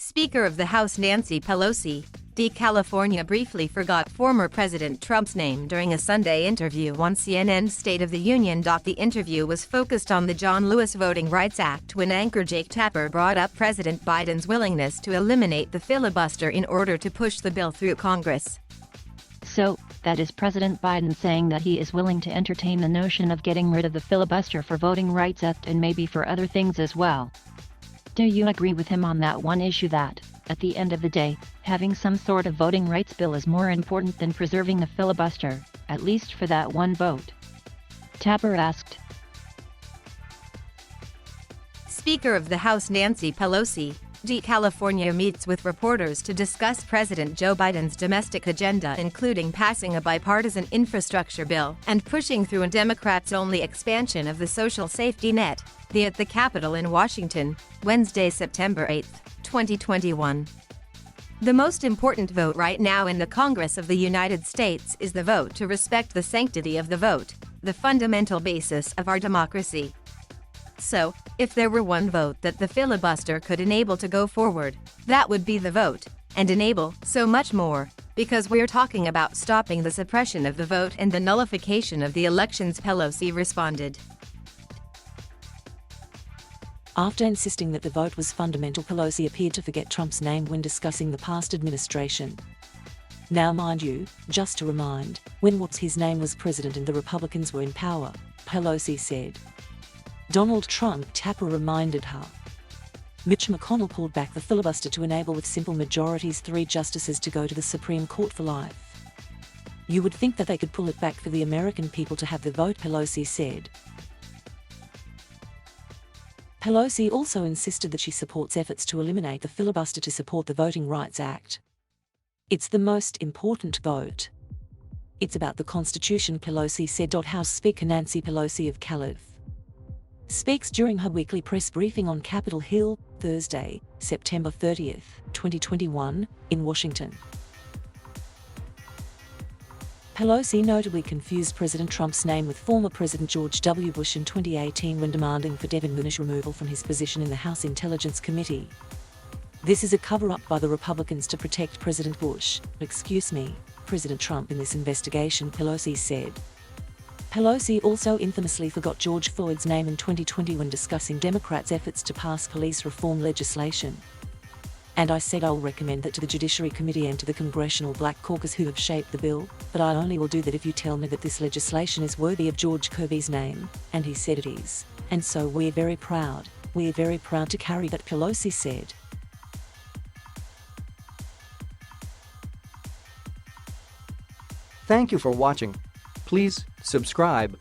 Speaker of the House Nancy Pelosi, D-California briefly forgot former President Trump's name during a Sunday interview on CNN's State of the Union. The interview was focused on the John Lewis Voting Rights Act when anchor Jake Tapper brought up President Biden's willingness to eliminate the filibuster in order to push the bill through Congress. So, that is President Biden saying that he is willing to entertain the notion of getting rid of the filibuster for Voting Rights Act and maybe for other things as well. Do you agree with him on that one issue that, at the end of the day, having some sort of voting rights bill is more important than preserving the filibuster, at least for that one vote? Tapper asked. Speaker of the House Nancy Pelosi, D-California meets with reporters to discuss President Joe Biden's domestic agenda, including passing a bipartisan infrastructure bill and pushing through a Democrats-only expansion of the social safety net, at the Capitol in Washington, Wednesday, September 8, 2021. The most important vote right now in the Congress of the United States is the vote to respect the sanctity of the vote, the fundamental basis of our democracy. So, if there were one vote that the filibuster could enable to go forward, that would be the vote, and enable so much more, because we're talking about stopping the suppression of the vote and the nullification of the elections, Pelosi responded. After insisting that the vote was fundamental, Pelosi appeared to forget Trump's name when discussing the past administration. Now mind you, just to remind, when what's his name was president and the Republicans were in power, Pelosi said. Donald Trump, Tapper reminded her. Mitch McConnell pulled back the filibuster to enable with simple majorities 3 justices to go to the Supreme Court for life. You would think that they could pull it back for the American people to have the vote, Pelosi said. Pelosi also insisted that she supports efforts to eliminate the filibuster to support the Voting Rights Act. It's the most important vote. It's about the Constitution, Pelosi said. House Speaker Nancy Pelosi of D-Calif speaks during her weekly press briefing on Capitol Hill, Thursday, September 30, 2021, in Washington. Pelosi notably confused President Trump's name with former President George W. Bush in 2018 when demanding for Devin Nunes' removal from his position in the House Intelligence Committee. This is a cover-up by the Republicans to protect President Bush, President Trump in this investigation, Pelosi said. Pelosi also infamously forgot George Floyd's name in 2020 when discussing Democrats' efforts to pass police reform legislation. And I said I'll recommend that to the Judiciary Committee and to the Congressional Black Caucus who have shaped the bill, but I only will do that if you tell me that this legislation is worthy of George Kirby's name, and he said it is. And so we're very proud to carry that, Pelosi said. Thank you for watching. Please subscribe.